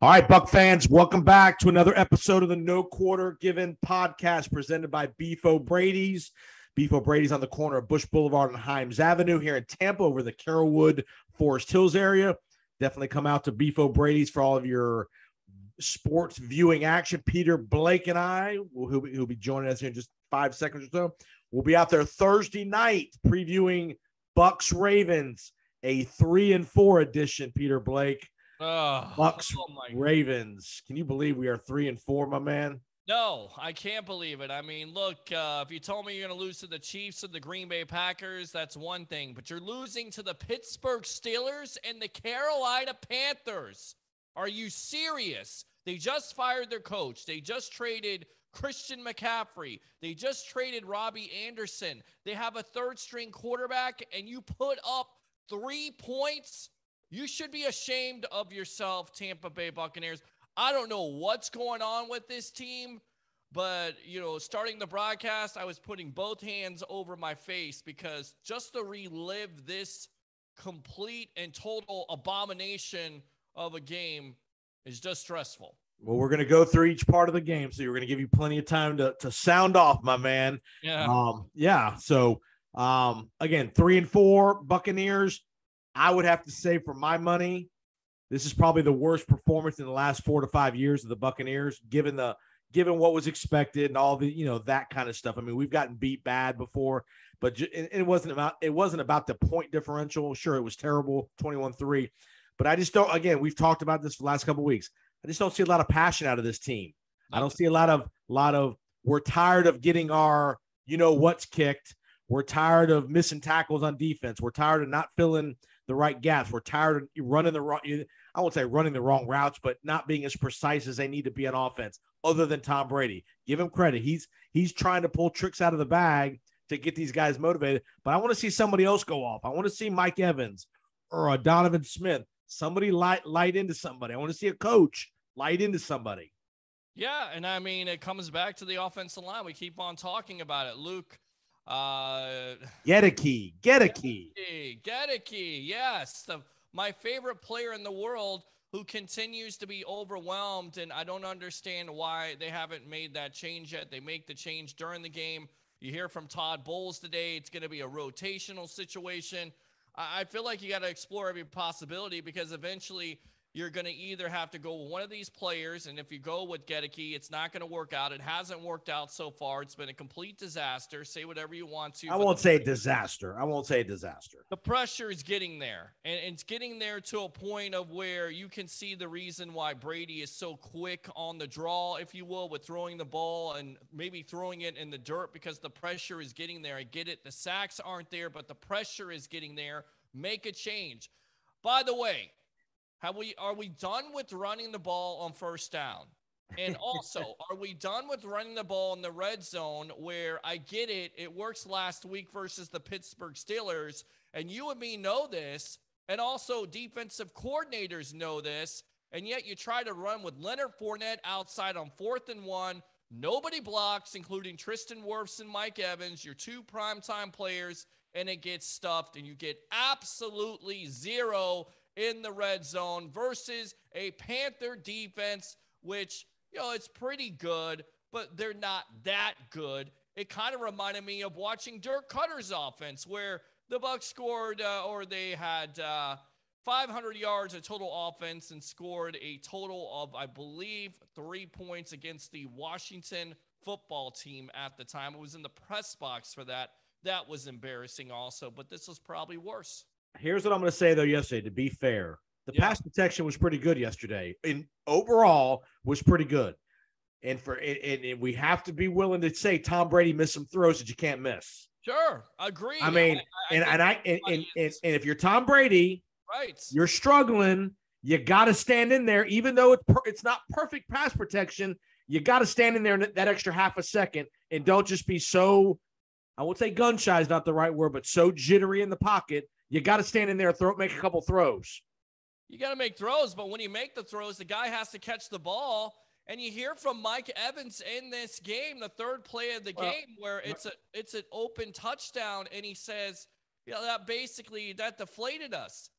All right, Buck fans, welcome back to another episode of the No Quarter Given podcast presented by Beef O'Brady's. Beef O'Brady's on the corner of Bush Boulevard and Himes Avenue here in Tampa over the Carrollwood, Forest Hills area. Definitely come out to Beef O'Brady's for all of your sports viewing action. Peter, Blake, and I, who'll be joining us here in just 5 seconds or so. We'll be out there Thursday night previewing Bucs Ravens, a 3-4 edition, Peter, Blake. Bucs, Ravens. Can you believe we are 3-4, my man? No, I can't believe it. I mean, look, if you told me you're going to lose to the Chiefs and the Green Bay Packers, that's one thing. But you're losing to the Pittsburgh Steelers and the Carolina Panthers. Are you serious? They just fired their coach. They just traded Christian McCaffrey. They just traded Robbie Anderson. They have a third-string quarterback, and you put up 3 points? You should be ashamed of yourself, Tampa Bay Buccaneers. I don't know what's going on with this team, but, starting the broadcast, I was putting both hands over my face because just to relive this complete and total abomination of a game is just stressful. Well, we're going to go through each part of the game, so we're going to give you plenty of time to sound off, my man. Yeah. So, again, 3-4 Buccaneers. I would have to say, for my money, this is probably the worst performance in the last 4 to 5 years of the Buccaneers, given what was expected and all the that kind of stuff. I mean, we've gotten beat bad before, but it wasn't about the point differential. Sure, it was terrible, 21-3, but I just don't. Again, we've talked about this for the last couple of weeks. I just don't see a lot of passion out of this team. I don't see a lot of. We're tired of getting our what's kicked. We're tired of missing tackles on defense. We're tired of not filling the right gaps. We're tired of running the wrong, I won't say running the wrong routes, but not being as precise as they need to be on offense, other than Tom Brady. Give him credit. He's trying to pull tricks out of the bag to get these guys motivated. But I want to see somebody else go off. I want to see Mike Evans or a Donovan Smith, somebody light into somebody. I want to see a coach light into somebody. Yeah, and I mean, it comes back to the offensive line. We keep on talking about it. Luke, Get a key. Yes, my favorite player in the world, who continues to be overwhelmed, and I don't understand why they haven't made that change yet. They make the change during the game. You hear from Todd Bowles today, it's going to be a rotational situation. I feel like you got to explore every possibility, because eventually you're going to either have to go with one of these players, and if you go with Gedeke, it's not going to work out. It hasn't worked out so far. It's been a complete disaster. Say whatever you want to. I won't say disaster. The pressure is getting there, and it's getting there to a point of where you can see the reason why Brady is so quick on the draw, if you will, with throwing the ball and maybe throwing it in the dirt, because the pressure is getting there. I get it. The sacks aren't there, but the pressure is getting there. Make a change. By the way, are we done with running the ball on first down? And also, are we done with running the ball in the red zone, where I get it, it works last week versus the Pittsburgh Steelers, and you and me know this, and also defensive coordinators know this, and yet you try to run with Leonard Fournette outside on 4th and 1. Nobody blocks, including Tristan Wirfs and Mike Evans, your two primetime players, and it gets stuffed, and you get absolutely zero in the red zone versus a Panther defense, which, it's pretty good, but they're not that good. It kind of reminded me of watching Dirk Cutter's offense, where the Bucs scored, they had 500 yards of total offense and scored a total of, I believe, 3 points against the Washington football team at the time. It was in the press box for that. That was embarrassing also, but this was probably worse. Here's what I'm going to say, though, yesterday, to be fair. The pass protection was pretty good yesterday. And overall was pretty good. And we have to be willing to say Tom Brady missed some throws that you can't miss. Sure. Agree. I mean, and if you're Tom Brady, right, you're struggling, you got to stand in there. Even though it's not perfect pass protection, you got to stand in there that extra half a second, and don't just be so, I won't say gun shy is not the right word, but so jittery in the pocket. You got to stand in there and make a couple throws. You got to make throws, but when you make the throws, the guy has to catch the ball. And you hear from Mike Evans in this game, the third play of the game, where it's an open touchdown, and he says, that deflated us.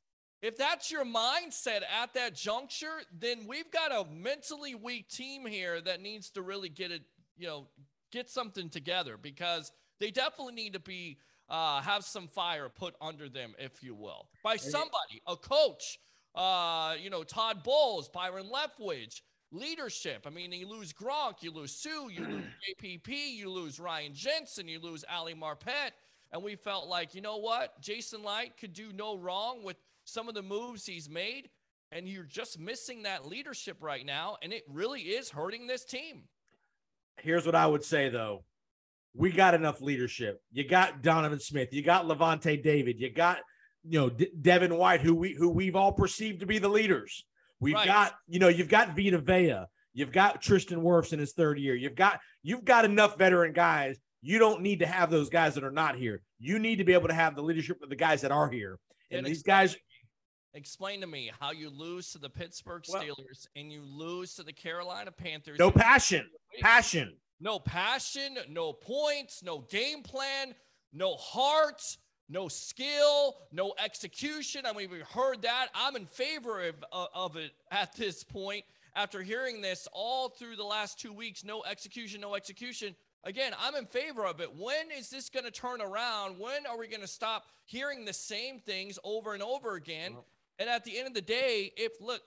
if that's your mindset at that juncture, then we've got a mentally weak team here that needs to really get something together, because they definitely need to be have some fire put under them, if you will, by somebody, a coach, Todd Bowles, Byron Leftwich, leadership. I mean, you lose Gronk, you lose Sue, you lose JPP, you lose Ryan Jensen, you lose Ali Marpet. And we felt like, you know what? Jason Light could do no wrong with some of the moves he's made. And you're just missing that leadership right now. And it really is hurting this team. Here's what I would say, though. We got enough leadership. You got Donovan Smith. You got Levante David. You got, Devin White, who we've all perceived to be the leaders. We've got, you've got Vita Vea. You've got Tristan Wirfs in his third year. You've got enough veteran guys. You don't need to have those guys that are not here. You need to be able to have the leadership of the guys that are here. And these guys. Explain to me how you lose to the Pittsburgh Steelers and you lose to the Carolina Panthers. No passion. No passion, no points, no game plan, no heart, no skill, no execution. I mean, we've heard that. I'm in favor of it at this point after hearing this all through the last 2 weeks. No execution, no execution. Again, I'm in favor of it. When is this going to turn around? When are we going to stop hearing the same things over and over again? And at the end of the day,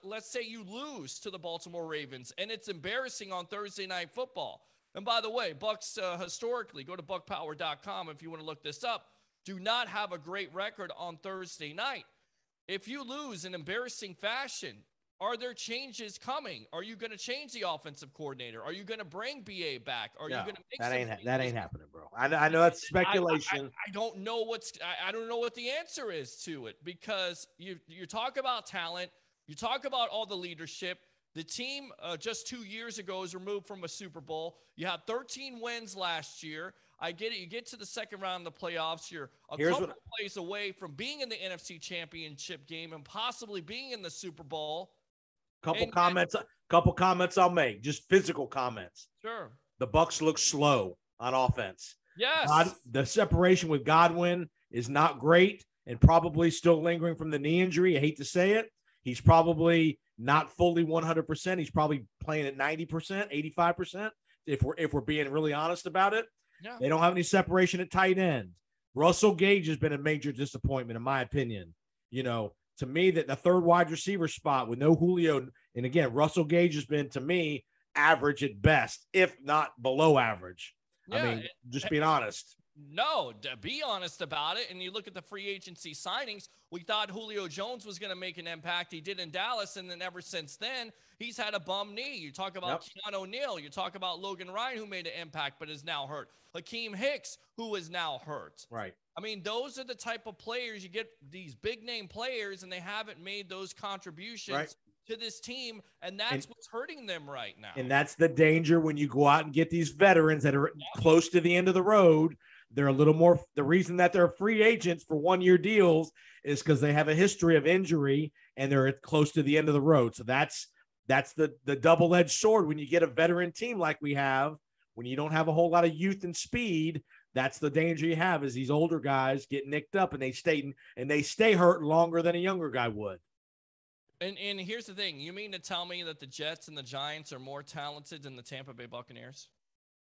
let's say you lose to the Baltimore Ravens and it's embarrassing on Thursday Night Football. And by the way, Bucs historically, go to buckpower.com if you want to look this up, do not have a great record on Thursday night. If you lose in embarrassing fashion, are there changes coming? Are you going to change the offensive coordinator? Are you going to bring BA back? Are you going to make that ain't happening, bro. I know that's speculation. I don't know I don't know what the answer is to it, because you talk about talent, you talk about all the leadership. The team just 2 years ago was removed from a Super Bowl. You had 13 wins last year. I get it. You get to the second round of the playoffs. You're a couple plays away from being in the NFC Championship game and possibly being in the Super Bowl. Couple comments I'll make. Just physical comments. Sure. The Bucs look slow on offense. Yes. The separation with Godwin is not great and probably still lingering from the knee injury. I hate to say it. He's probably not fully 100%. He's probably playing at 90%, 85%. If we're being really honest about it. Yeah. They don't have any separation at tight end. Russell Gage has been a major disappointment, in my opinion. To me, that the third wide receiver spot with no Julio, and again, Russell Gage has been, to me, average at best, if not below average. Yeah, I mean, just being honest. No, to be honest about it, and you look at the free agency signings, we thought Julio Jones was going to make an impact. He did in Dallas, and then ever since then, he's had a bum knee. You talk about Keon O'Neal. You talk about Logan Ryan, who made an impact but is now hurt. Hakeem Hicks, who is now hurt. Right. I mean, those are the type of players you get, these big-name players, and they haven't made those contributions to this team, and that's what's hurting them right now. And that's the danger when you go out and get these veterans that are close to the end of the road. They're a little more – the reason that they're free agents for one-year deals is because they have a history of injury and they're close to the end of the road. So that's the double-edged sword when you get a veteran team like we have, when you don't have a whole lot of youth and speed. That's the danger you have, is these older guys get nicked up and they stay hurt longer than a younger guy would. And here's the thing. You mean to tell me that the Jets and the Giants are more talented than the Tampa Bay Buccaneers?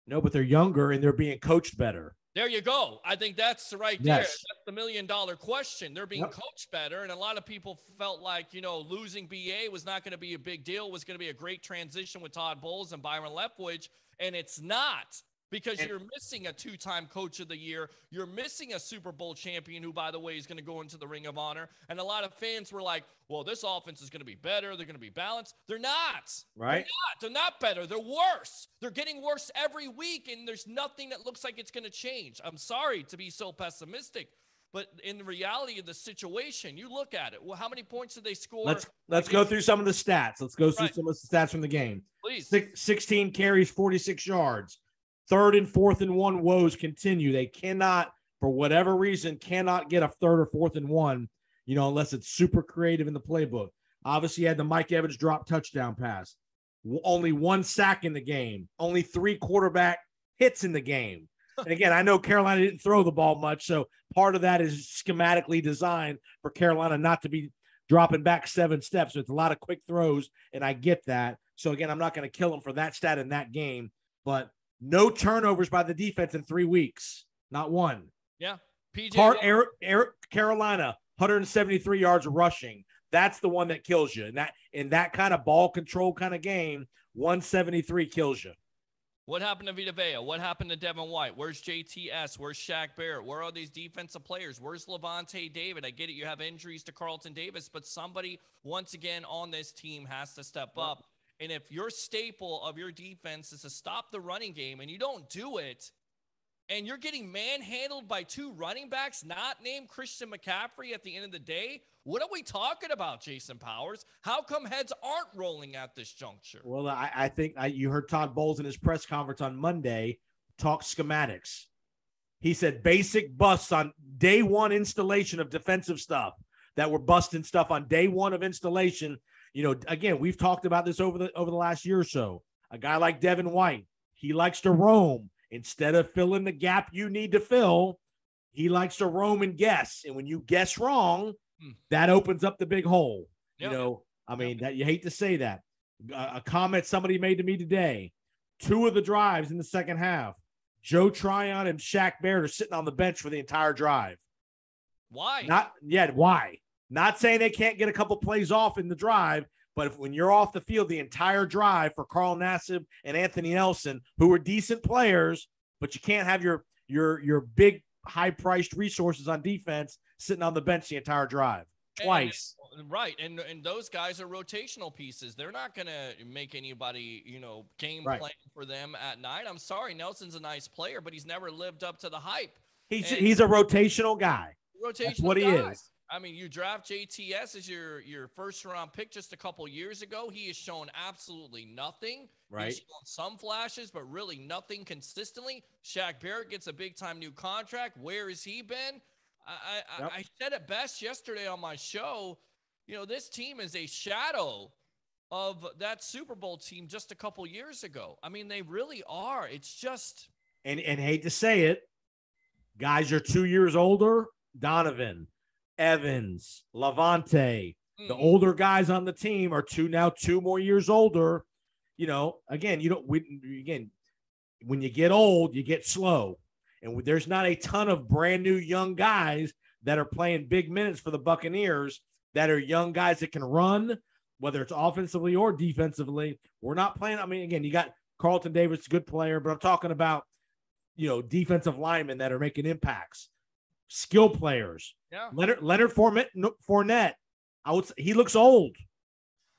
No, but they're younger and they're being coached better. There you go. I think that's right there. That's the $1 million question. They're being coached better. And a lot of people felt like, losing BA was not going to be a big deal, was going to be a great transition with Todd Bowles and Byron Leftwich. And it's not. Because you're missing a two-time coach of the year. You're missing a Super Bowl champion who, by the way, is going to go into the Ring of Honor. And a lot of fans were like, well, this offense is going to be better. They're going to be balanced. They're not. Right? They're not better. They're worse. They're getting worse every week, and there's nothing that looks like it's going to change. I'm sorry to be so pessimistic, but in the reality of the situation, you look at it. Well, how many points did they score? Let's go through some of the stats. Let's go through some of the stats from the game. Please. 16 carries, 46 yards. Third and fourth and one woes continue. They cannot, for whatever reason, cannot get a third or fourth and one, unless it's super creative in the playbook. Obviously, you had the Mike Evans drop touchdown pass. Only one sack in the game. Only 3 quarterback hits in the game. And again, I know Carolina didn't throw the ball much, so part of that is schematically designed for Carolina not to be dropping back 7 steps. So it's a lot of quick throws, and I get that. So again, I'm not going to kill him for that stat in that game, but no turnovers by the defense in 3 weeks. Not one. Yeah. PJ Carolina, 173 yards rushing. That's the one that kills you. And in that kind of ball control kind of game, 173 kills you. What happened to Vita Vea? What happened to Devin White? Where's JTS? Where's Shaq Barrett? Where are these defensive players? Where's Levante David? I get it. You have injuries to Carlton Davis, but somebody, once again, on this team has to step up. And if your staple of your defense is to stop the running game and you don't do it, and you're getting manhandled by 2 running backs not named Christian McCaffrey at the end of the day, what are we talking about, Jason Powers? How come heads aren't rolling at this juncture? Well, I think you heard Todd Bowles in his press conference on Monday talk schematics. He said basic busts on day one installation of defensive stuff, that we're busting stuff on day one of installation. You know, again, we've talked about this over the last year or so. A guy like Devin White, he likes to roam. Instead of filling the gap you need to fill, he likes to roam and guess. And when you guess wrong, that opens up the big hole. Yep. You know, I mean, that you hate to say that. A comment somebody made to me today, 2 of the drives in the second half, Joe Tryon and Shaq Barrett are sitting on the bench for the entire drive. Why? Why? Not saying they can't get a couple plays off in the drive, but when you're off the field the entire drive for Carl Nassib and Anthony Nelson, who are decent players, but you can't have your big high-priced resources on defense sitting on the bench the entire drive twice. Right, and those guys are rotational pieces. They're not going to make anybody, game plan for them at night. I'm sorry, Nelson's a nice player, but he's never lived up to the hype. He's a rotational guy. That's what he is. I mean, you draft JTS as your first-round pick just a couple years ago. He has shown absolutely nothing. Right. He's shown some flashes, but really nothing consistently. Shaq Barrett gets a big-time new contract. Where has he been? I said it best yesterday on my show. This team is a shadow of that Super Bowl team just a couple years ago. I mean, they really are. It's just – And hate to say it, guys are 2 years older. Donovan, Evans, Levante, the older guys on the team are 2 more years older. Again, when you get old, you get slow. And there's not a ton of brand new young guys that are playing big minutes for the Buccaneers that are young guys that can run, whether it's offensively or defensively. We're not playing. I mean, again, you got Carlton Davis, good player, but I'm talking about, defensive linemen that are making impacts. Skill players. Yeah. Leonard Fournette. He looks old,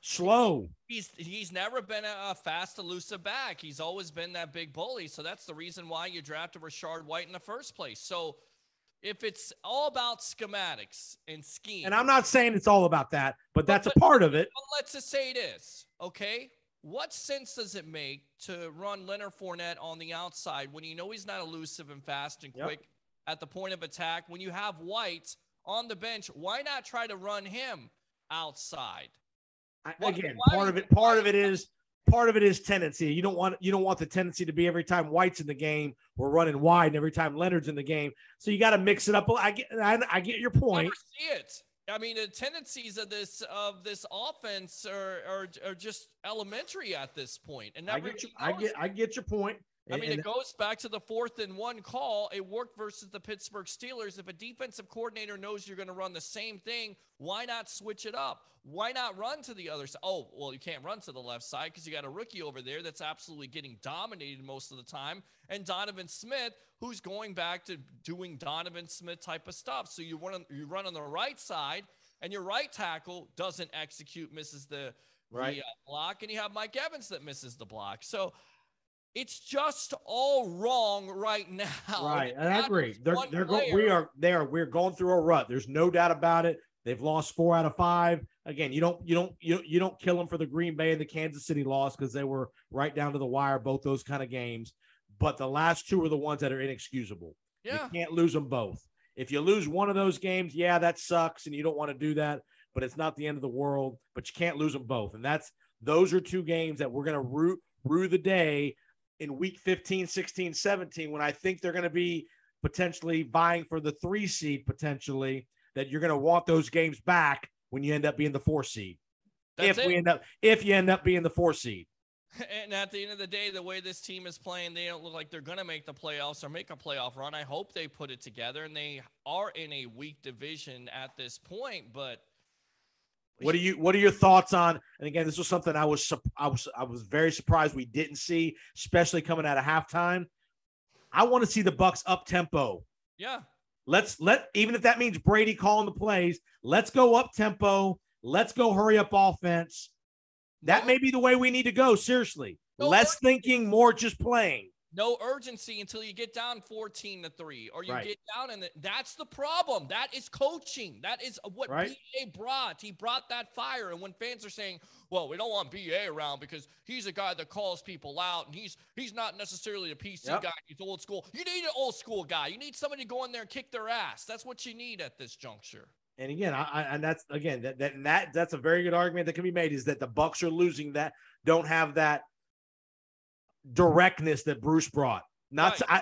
slow. He's never been a fast, elusive back. He's always been that big bully. So that's the reason why you drafted Rashard White in the first place. So if it's all about schematics and scheme, and I'm not saying it's all about that, but that's a part of it. Well, let's just say it is. Okay. What sense does it make to run Leonard Fournette on the outside when you know he's not elusive and fast and quick at the point of attack? When you have White on the bench, why not try to run him outside? Part of it is tendency. You don't want the tendency to be every time White's in the game, we're running wide, and every time Leonard's in the game. So you got to mix it up. I get your point. Never see it. I mean, the tendencies of this offense are just elementary at this point. And I get your point. I mean, it goes back to the 4th and 1 call. It worked versus the Pittsburgh Steelers. If a defensive coordinator knows you're going to run the same thing, why not switch it up? Why not run to the other side? Oh, well, you can't run to the left side because you got a rookie over there that's absolutely getting dominated most of the time, and Donovan Smith, who's going back to doing Donovan Smith type of stuff. So you run on the right side, and your right tackle doesn't execute, misses the block, and you have Mike Evans that misses the block. So it's just all wrong right now. Right, and I agree. We're going through a rut. There's no doubt about it. They've lost 4 out of 5. Again, you don't kill them for the Green Bay and the Kansas City loss because they were right down to the wire, both those kind of games. But the last 2 are the ones that are inexcusable. Yeah. You can't lose them both. If you lose one of those games, that sucks, and you don't want to do that. But it's not the end of the world. But you can't lose them both, and those are 2 games that we're going to rue the day in week 15, 16, 17, when I think they're going to be potentially vying for the 3 seed potentially, that you're going to want those games back when you end up being the 4 seed. That's If you end up being the 4 seed. And at the end of the day, the way this team is playing, they don't look like they're going to make the playoffs or make a playoff run. I hope they put it together, and they are in a weak division at this point. But what are your thoughts on? And again, this was something I was very surprised we didn't see, especially coming out of halftime. I want to see the Bucs up tempo. Yeah. Even if that means Brady calling the plays, let's go up tempo. Let's go hurry up offense. That may be the way we need to go. Seriously, less thinking, more just playing. No urgency until you get down 14-3, or you get down, and that's the problem. That is coaching. That is what BA brought. He brought that fire. And when fans are saying, "Well, we don't want BA around because he's a guy that calls people out, and he's not necessarily a PC guy. He's old school." You need an old school guy. You need somebody to go in there and kick their ass. That's what you need at this juncture. And again, that's a very good argument that can be made, is that the Bucs are losing that, don't have that directness that Bruce brought.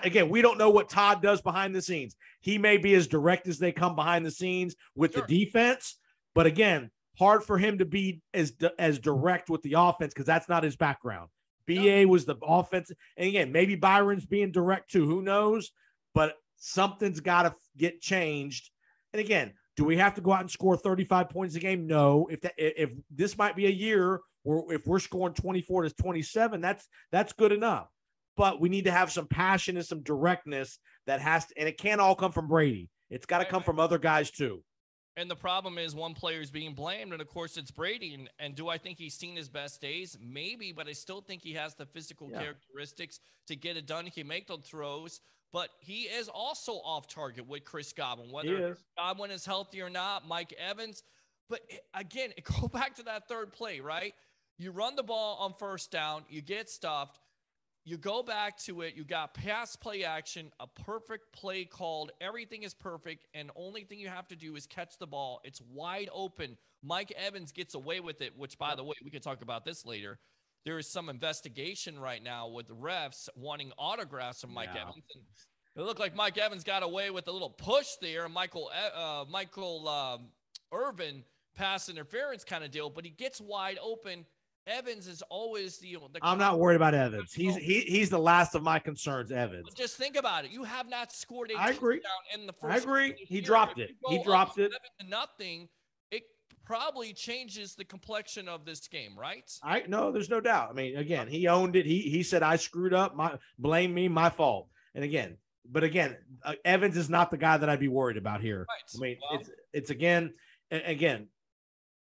Again, we don't know what Todd does behind the scenes. He may be as direct as they come behind the scenes with the defense, but again, hard for him to be as direct with the offense because that's not his background. BA was the offense, and again, maybe Byron's being direct too. Who knows? But something's got to get changed. And again, do we have to go out and score 35 points a game? No. If this might be a year where if we're scoring 24 to 27, that's good enough. But we need to have some passion and some directness that has to, and it can't all come from Brady. It's got to come from other guys too. And the problem is one player is being blamed, and of course it's Brady. And do I think he's seen his best days? Maybe, but I still think he has the physical characteristics to get it done. He can make the throws. But he is also off target with Chris Godwin, whether Godwin is healthy or not, Mike Evans. But again, go back to that third play, right? You run the ball on first down, you get stuffed, you go back to it, you got pass play action, a perfect play called, everything is perfect, and only thing you have to do is catch the ball. It's wide open. Mike Evans gets away with it, which, by the way, we could talk about this later. There is some investigation right now with the refs wanting autographs from Mike Evans. And it looked like Mike Evans got away with a little push there, and Michael Irvin pass interference kind of deal, but he gets wide open. Evans is always the I'm not worried about Evans. He's the last of my concerns, Evans. But just think about it. You have not scored a touchdown in the first. I agree. He dropped it. He dropped it. 7-0. It probably changes the complexion of this game, right? No, there's no doubt. I mean, again, he owned it. He said, "I screwed up. Blame me. My fault." And again, Evans is not the guy that I'd be worried about here. Right. I mean, it's again,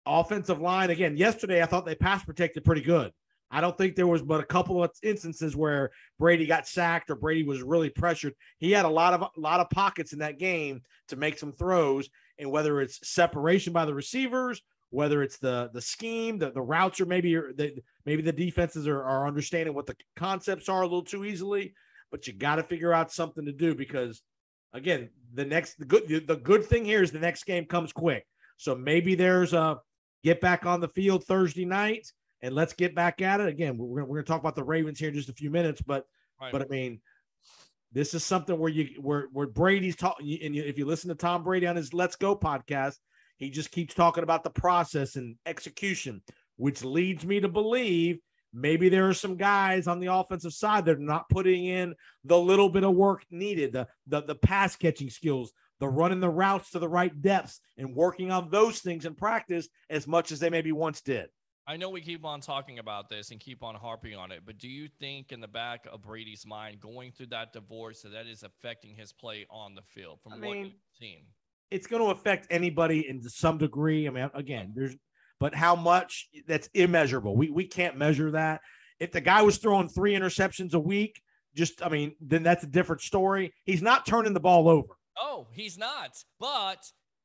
offensive line. Again, yesterday I thought they pass protected pretty good. I don't think there was but a couple of instances where Brady got sacked or Brady was really pressured. He had a lot of pockets in that game to make some throws, and whether it's separation by the receivers, whether it's the scheme, the routes, or maybe the defenses are understanding what the concepts are a little too easily. But you got to figure out something to do because, again, the good thing here is the next game comes quick. So maybe there's a get back on the field Thursday night and let's get back at it. Again, we're going to talk about the Ravens here in just a few minutes, but I mean, this is something where Brady's talking, and if you listen to Tom Brady on his Let's Go podcast, he just keeps talking about the process and execution, which leads me to believe maybe there are some guys on the offensive side that are not putting in the little bit of work needed, the pass catching skills, the running the routes to the right depths, and working on those things in practice as much as they maybe once did. I know we keep on talking about this and keep on harping on it, but do you think in the back of Brady's mind going through that divorce that is affecting his play on the field from what you've seen? It's going to affect anybody to some degree. I mean, again, but how much, that's immeasurable. We can't measure that. If the guy was throwing 3 interceptions a week, then that's a different story. He's not turning the ball over. Oh, he's not. But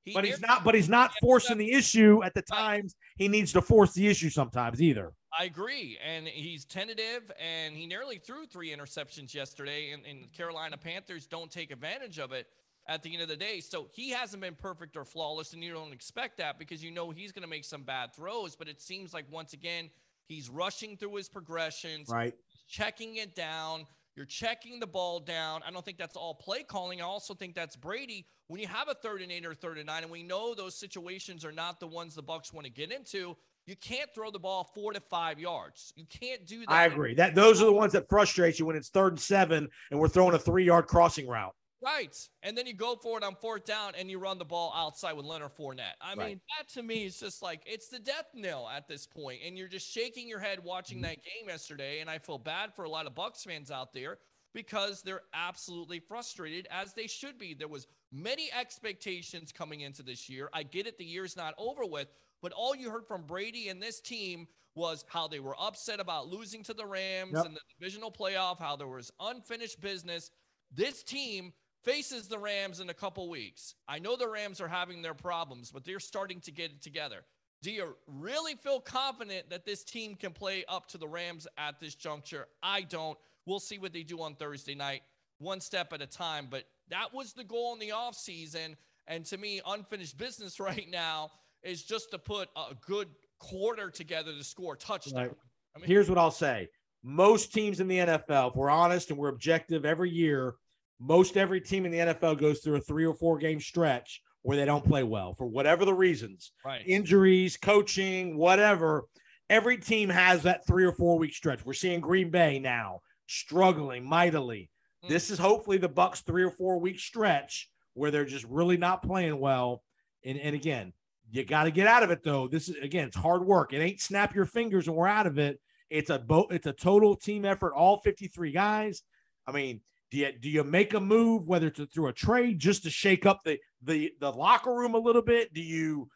he's not forcing the issue at the times he needs to force the issue sometimes either. I agree. And he's tentative, and he nearly threw 3 interceptions yesterday, and Carolina Panthers don't take advantage of it at the end of the day. So he hasn't been perfect or flawless, and you don't expect that because you know he's going to make some bad throws. But it seems like, once again, he's rushing through his progressions, right? Checking it down. You're checking the ball down. I don't think that's all play calling. I also think that's Brady. When you have a 3rd and 8 or 3rd and 9, and we know those situations are not the ones the Bucs want to get into, you can't throw the ball 4 to 5 yards. You can't do that. I agree. Those are the ones that frustrate you when it's 3rd and 7 and we're throwing a 3-yard crossing route. Right. And then you go for it on 4th down and you run the ball outside with Leonard Fournette. I mean, that to me is just like, it's the death knell at this point. And you're just shaking your head watching that game yesterday. And I feel bad for a lot of Bucs fans out there because they're absolutely frustrated, as they should be. There was many expectations coming into this year. I get it. The year's not over with, but all you heard from Brady and this team was how they were upset about losing to the Rams in the divisional playoff, how there was unfinished business. This team faces the Rams in a couple weeks. I know the Rams are having their problems, but they're starting to get it together. Do you really feel confident that this team can play up to the Rams at this juncture? I don't. We'll see what they do on Thursday night, one step at a time. But that was the goal in the offseason. And to me, unfinished business right now is just to put a good quarter together to score a touchdown. Right. I mean, here's what I'll say. Most teams in the NFL, if we're honest and we're objective every year, most every team in the NFL goes through a 3 or 4 game stretch where they don't play well for whatever the reasons, injuries, coaching, whatever. Every team has that 3 or 4 week stretch. We're seeing Green Bay now struggling mightily. This is hopefully the Bucs 3 or 4 week stretch where they're just really not playing well. And again, you got to get out of it though. This is, again, it's hard work. It ain't snap your fingers and we're out of it. It's a total team effort. All 53 guys. I mean, do you make a move, whether it's through a trade, just to shake up the locker room a little bit? Do you,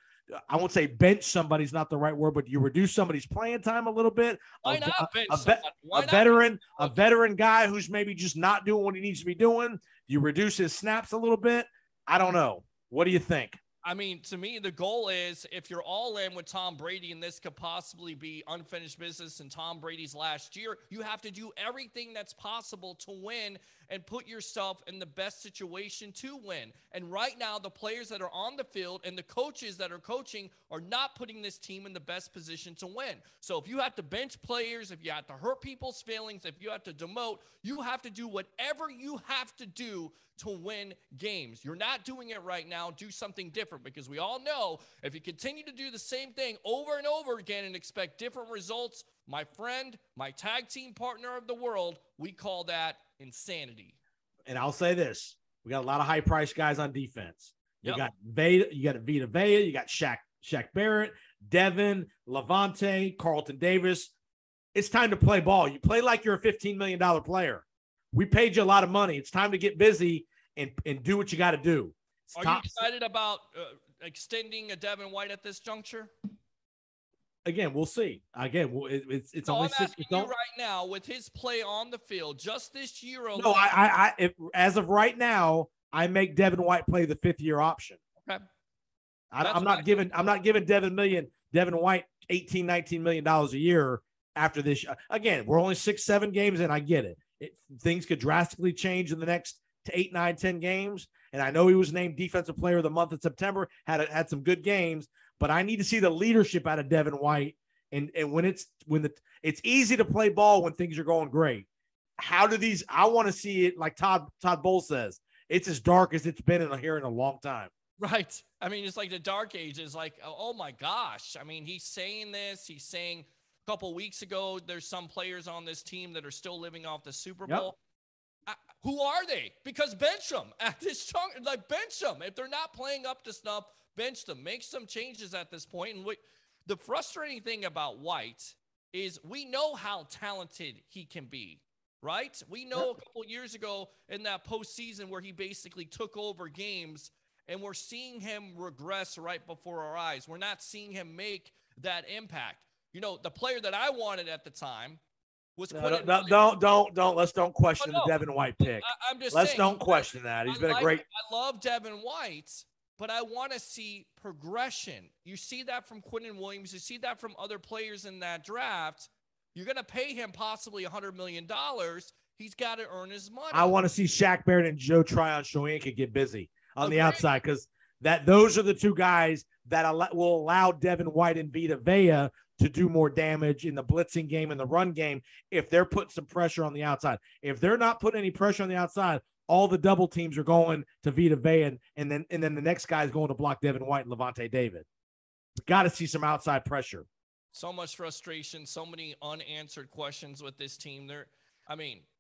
I won't say bench somebody's not the right word, but do you reduce somebody's playing time a little bit? Why not bench a veteran guy who's maybe just not doing what he needs to be doing? Do you reduce his snaps a little bit? I don't know. What do you think? I mean, to me, the goal is if you're all in with Tom Brady and this could possibly be unfinished business in Tom Brady's last year, you have to do everything that's possible to win and put yourself in the best situation to win. And right now, the players that are on the field and the coaches that are coaching are not putting this team in the best position to win. So if you have to bench players, if you have to hurt people's feelings, if you have to demote, you have to do whatever you have to do to win games. You're not doing it right now. Do something different, because we all know if you continue to do the same thing over and over again and expect different results, my friend, my tag team partner of the world, we call that insanity. And I'll say this. We got a lot of high-priced guys on defense. You got Vita Vea, you got Shaq Barrett, Devin, Levante, Carlton Davis. It's time to play ball. You play like you're a $15 million player. We paid you a lot of money. It's time to get busy and do what you got to do. Are you excited about extending a Devin White at this juncture? Again, we'll see. Again, it's only I'm asking you right now, with his play on the field, just this year alone. No, as of right now, I make Devin White play the 5th-year option. Okay. I'm not giving Devin White $18, $19 million a year after this. Again, we're only 6-7 games in. I get it. Things could drastically change in the next 8, 9, 10 games. And I know he was named Defensive Player of the Month in September, had some good games, but I need to see the leadership out of Devin White. And it's easy to play ball when things are going great. I want to see it like Todd Bowles says. It's as dark as it's been here in a long time. Right. I mean, it's like the dark ages, like, oh my gosh. I mean, he's saying this, he's saying a couple weeks ago, there's some players on this team that are still living off the Super Bowl. Who are they? Because bench them at this chunk, like bench them. If they're not playing up to snuff, bench them. Make some changes at this point. And the frustrating thing about White is we know how talented he can be, right? We know a couple years ago in that postseason where he basically took over games, and we're seeing him regress right before our eyes. We're not seeing him make that impact. You know, the player that I wanted at the time was don't let's don't question the Devin White pick. I'm just let's saying, don't question that. He's been a great. I love Devin White, but I want to see progression. You see that from Quinnen Williams. You see that from other players in that draft. You're going to pay him possibly $100 million. He's got to earn his money. I want to see Shaq Barrett and Joe Tryon-Shoyinka get busy on the outside, because those are the two guys that will allow Devin White and Vita Vea to do more damage in the blitzing game and the run game if they're putting some pressure on the outside. If they're not putting any pressure on the outside, all the double teams are going to Vita Vea, and then the next guy is going to block Devin White and Levante David. Got to see some outside pressure. So much frustration, so many unanswered questions with this team.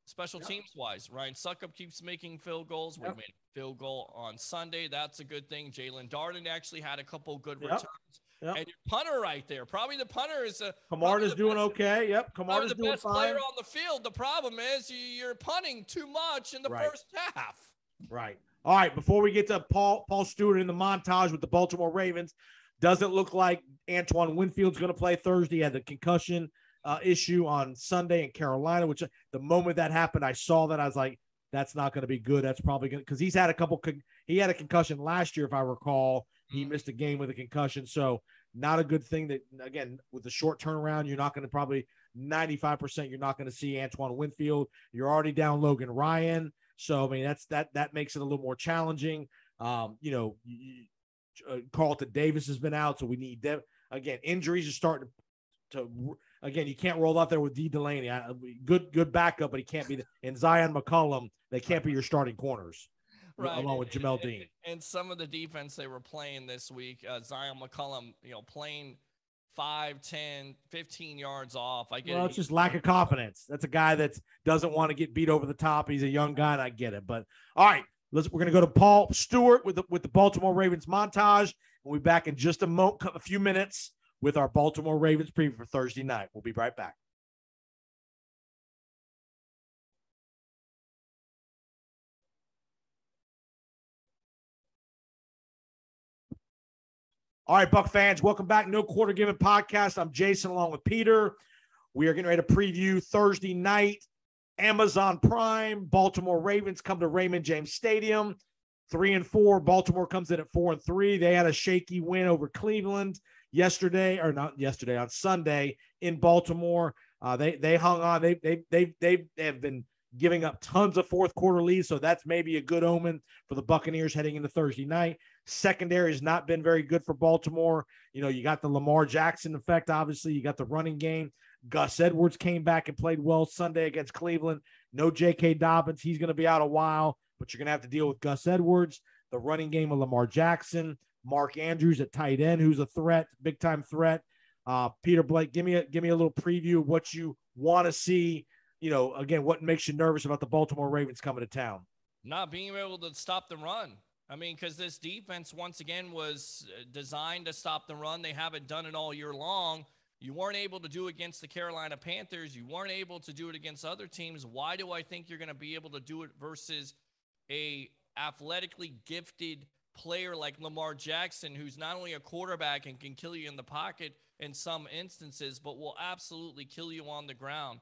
Special teams wise, Ryan Suckup keeps making field goals. We made a field goal on Sunday. That's a good thing. Jalen Darden actually had a couple good returns. And your punter right there. Probably the punter is Camarda's doing okay. Yep. Camarda's doing best fine. Player on the field. The problem is you're punting too much in the first half. Right. All right. Before we get to Paul Stewart in the montage with the Baltimore Ravens, doesn't look like Antoine Winfield's going to play Thursday. He had the concussion issue on Sunday in Carolina, which the moment that happened, I saw that. I was like, that's not going to be good. That's probably going to, because he's had he had a concussion last year, if I recall. He missed a game with a concussion. So not a good thing that, again, with the short turnaround, you're not going to probably 95%, you're not going to see Antoine Winfield. You're already down Logan Ryan. So, I mean, that makes it a little more challenging. Carlton Davis has been out, so we need them. Again, injuries are starting to again, you can't roll out there with D. Delaney. Good backup, but he can't be and Zion McCollum, they can't be your starting corners. Right. Along with Jamel Dean. And some of the defense they were playing this week, Zion McCollum, playing 5, 10, 15 yards off. I get it. It's just lack of confidence. That's a guy that doesn't want to get beat over the top. He's a young guy, and I get it. But all right, we're going to go to Paul Stewart with the Baltimore Ravens montage. We'll be back in just a few minutes with our Baltimore Ravens preview for Thursday night. We'll be right back. All right, Buck fans, welcome back. No Quarter Given Podcast. I'm Jason along with Peter. We are getting ready to preview Thursday night, Amazon Prime. Baltimore Ravens come to Raymond James Stadium, 3-4. Baltimore comes in at 4-3. They had a shaky win over Cleveland on Sunday in Baltimore. They hung on. They have been giving up tons of fourth quarter leads, so that's maybe a good omen for the Buccaneers heading into Thursday night. Secondary has not been very good for Baltimore. You got the Lamar Jackson effect, obviously. You got the running game. Gus Edwards came back and played well Sunday against Cleveland. No J.K. Dobbins. He's going to be out a while, but you're going to have to deal with Gus Edwards. The running game of Lamar Jackson. Mark Andrews at tight end, who's a threat, big-time threat. Peter Blake, give me a little preview of what you want to see. Again, what makes you nervous about the Baltimore Ravens coming to town? Not being able to stop the run. I mean, because this defense, once again, was designed to stop the run. They haven't done it all year long. You weren't able to do it against the Carolina Panthers. You weren't able to do it against other teams. Why do I think you're going to be able to do it versus a athletically gifted player like Lamar Jackson, who's not only a quarterback and can kill you in the pocket in some instances, but will absolutely kill you on the ground?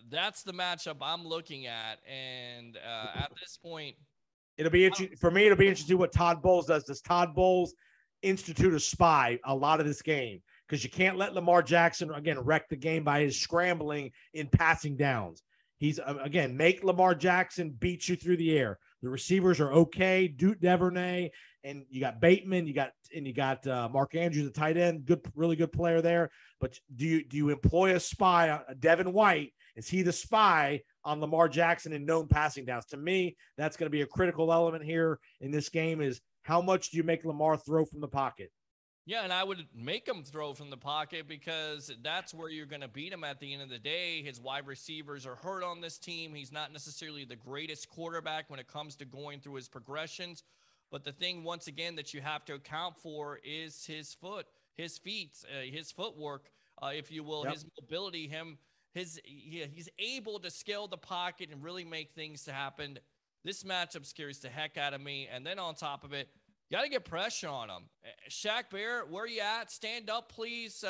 That's the matchup I'm looking at. And at this point, it'll be interesting for me. It'll be interesting what Todd Bowles does. Does Todd Bowles institute a spy a lot of this game? Because you can't let Lamar Jackson, again, wreck the game by his scrambling in passing downs. He's, again, make Lamar Jackson beat you through the air. The receivers are okay. Duke Duvernay, and you got Bateman, you got Mark Andrews, the tight end, really good player there. But do you employ a spy, Devin White? Is he the spy on Lamar Jackson in known passing downs? To me, that's going to be a critical element here in this game. Is how much do you make Lamar throw from the pocket? Yeah, and I would make him throw from the pocket because that's where you're going to beat him at the end of the day. His wide receivers are hurt on this team. He's not necessarily the greatest quarterback when it comes to going through his progressions. But the thing, once again, that you have to account for is his feet, his footwork, if you will, his mobility, he's able to scale the pocket and really make things happen. This matchup scares the heck out of me. And then on top of it, got to get pressure on him. Shaq Barrett, where you at? Stand up, please.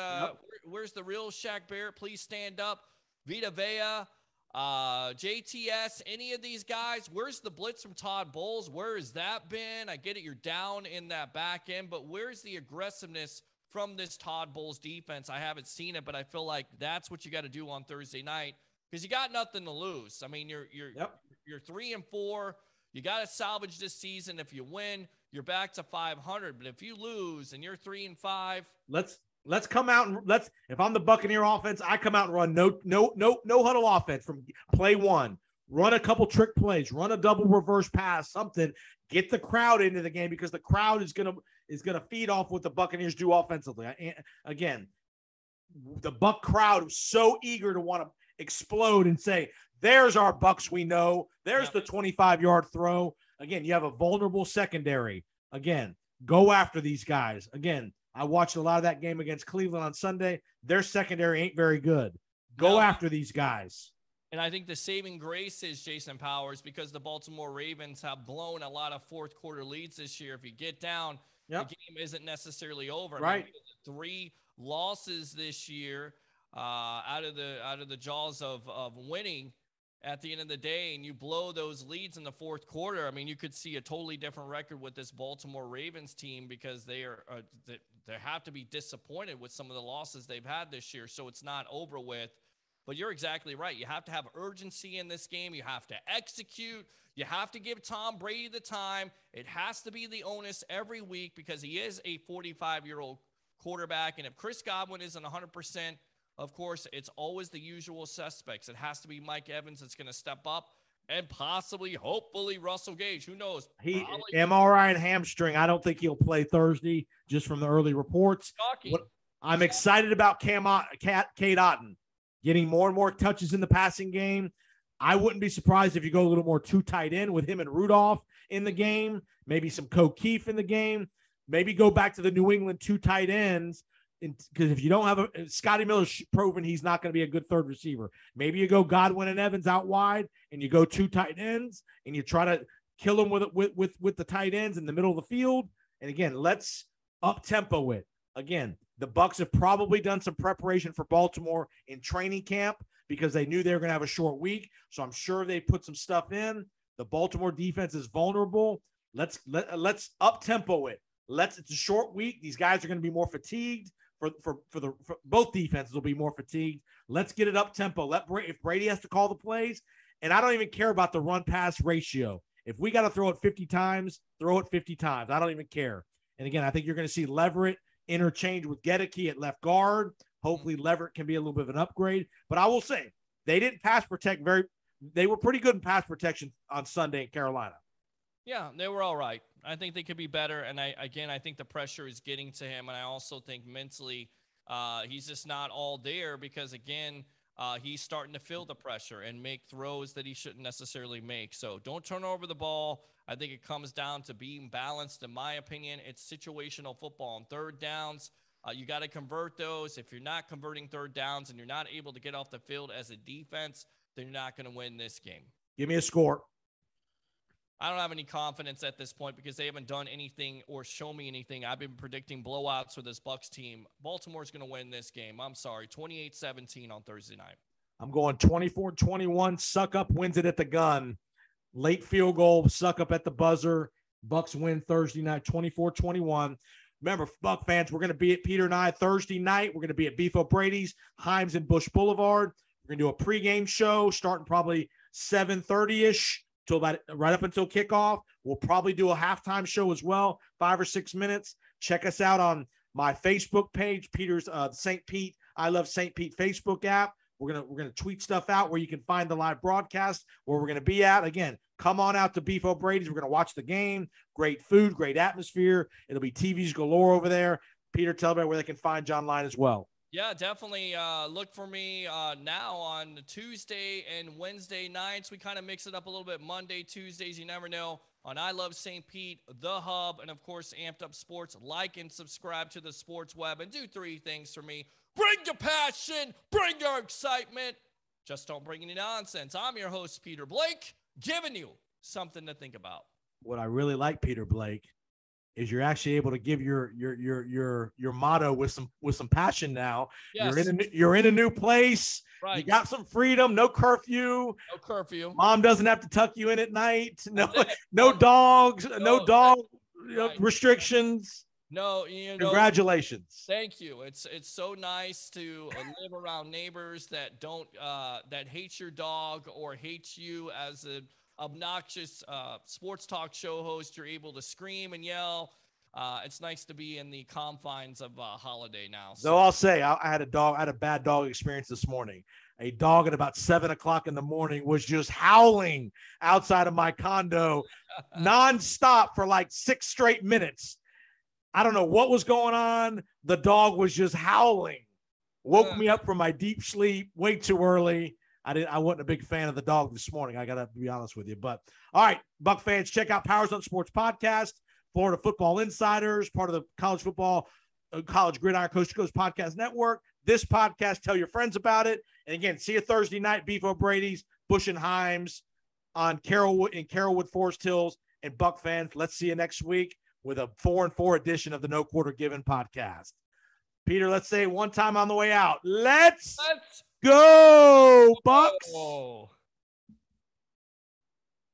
Where's the real Shaq Barrett? Please stand up. Vita Vea, JTS, any of these guys. Where's the blitz from Todd Bowles? Where has that been? I get it, you're down in that back end, but where's the aggressiveness from this Todd Bowles defense? I haven't seen it, but I feel like that's what you got to do on Thursday night because you got nothing to lose. I mean, you're 3-4. You got to salvage this season. If you win, you're back to 500. But if you lose and you're 3-5, let's Let's come out and if I'm the Buccaneer offense, I come out and run no huddle offense from play one. Run a couple trick plays, run a double reverse pass, something. Get the crowd into the game because the crowd is gonna feed off what the Buccaneers do offensively. Again, the Buck crowd was so eager to want to explode and say, "There's our Bucs we know. There's the 25-yard throw." Again, you have a vulnerable secondary. Again, go after these guys. Again, I watched a lot of that game against Cleveland on Sunday. Their secondary ain't very good. Go after these guys. And I think the saving grace is Jason Powers because the Baltimore Ravens have blown a lot of fourth quarter leads this year. If you get down, the game isn't necessarily over. Right. I mean, 3 losses this year out of the jaws of winning at the end of the day, and you blow those leads in the fourth quarter. I mean, you could see a totally different record with this Baltimore Ravens team because they have to be disappointed with some of the losses they've had this year. So it's not over with. But you're exactly right. You have to have urgency in this game. You have to execute. You have to give Tom Brady the time. It has to be the onus every week because he is a 45-year-old quarterback. And if Chris Godwin isn't 100%, of course, it's always the usual suspects. It has to be Mike Evans that's going to step up and possibly, hopefully, Russell Gage. Who knows? He MRI and hamstring. I don't think he'll play Thursday just from the early reports. I'm excited about Cade Otton getting more and more touches in the passing game. I wouldn't be surprised if you go a little more 2 tight end with him and Rudolph in the game, maybe some O'Keefe in the game, maybe go back to the New England 2 tight ends. Because if you don't have Scotty Miller's proven he's not going to be a good third receiver. Maybe you go Godwin and Evans out wide and you go 2 tight ends and you try to kill them with the tight ends in the middle of the field. And again, let's up tempo it. Again, the Bucs have probably done some preparation for Baltimore in training camp because they knew they were going to have a short week. So I'm sure they put some stuff in. The Baltimore defense is vulnerable. Let's up tempo it. It's a short week. These guys are going to be more fatigued. For both defenses will be more fatigued. Let's get it up tempo. If Brady has to call the plays, and I don't even care about the run pass ratio. If we got to throw it 50 times, throw it 50 times. I don't even care. And again, I think you're going to see Leverett interchange with Gedeke at left guard. Hopefully Leverett can be a little bit of an upgrade. But I will say they didn't pass protect they were pretty good in pass protection on Sunday in Carolina. Yeah, they were all right. I think they could be better. And I think the pressure is getting to him. And I also think mentally he's just not all there because, again, he's starting to feel the pressure and make throws that he shouldn't necessarily make. So don't turn over the ball. I think it comes down to being balanced. In my opinion, it's situational football on third downs. You got to convert those. If you're not converting third downs and you're not able to get off the field as a defense, then you're not going to win this game. Give me a score. I don't have any confidence at this point because they haven't done anything or shown me anything. I've been predicting blowouts for this Bucs team. Baltimore's going to win this game. I'm sorry, 28-17 on Thursday night. I'm going 24-21. Suck up wins it at the gun. Late field goal, suck up at the buzzer. Bucs win Thursday night, 24-21. Remember, Buck fans, we're going to be at Peter and I Thursday night. We're going to be at Beef O'Brady's, Himes and Bush Boulevard. We're going to do a pregame show starting probably 7:30-ish. Right up until kickoff. We'll probably do a halftime show as well, 5 or 6 minutes. Check us out on my Facebook page, Peter's St. Pete I Love St. Pete Facebook app. We're gonna tweet stuff out where you can find the live broadcast where we're gonna be at. Again, come on out to Beef O'Brady's. We're gonna watch the game. Great food, great atmosphere. It'll be TVs galore over there. Peter, tell everybody where they can find John Line as well. Yeah, definitely look for me now on Tuesday and Wednesday nights. We kind of mix it up a little bit. Monday, Tuesdays, you never know. On I Love St. Pete, The Hub, and, of course, Amped Up Sports. Like and subscribe to the Sports Web and do 3 things for me. Bring your passion. Bring your excitement. Just don't bring any nonsense. I'm your host, Peter Blake, giving you something to think about. What I really like, Peter Blake, is you're actually able to give your motto with some passion now. Yes. You're in a new place. Right. You got some freedom, no curfew. No curfew. Mom doesn't have to tuck you in at night. No dogs, no dog restrictions. No, congratulations. Thank you. It's so nice to live around neighbors that don't that hate your dog or hate you as a obnoxious sports talk show host. You're able to scream and yell. it's nice to be in the confines of holiday now. So So I'll say I had a bad dog experience this morning. A dog at about 7:00 in the morning was just howling outside of my condo nonstop for like 6 straight minutes. I don't know what was going on. The dog was just howling. Woke me up from my deep sleep way too early. I wasn't a big fan of the dog this morning. I got to be honest with you. But all right, Buck fans, check out Powers on Sports podcast, Florida Football Insiders, part of the college football, college gridiron coast to coast podcast network. This podcast, tell your friends about it. And again, see you Thursday night, Beef O'Brady's, Bush and Himes on Carrollwood, Forest Hills. And Buck fans, let's see you next week with a 4-4 edition of the No Quarter Given podcast. Peter, let's say it one time on the way out. Let's go, Bucks. oh.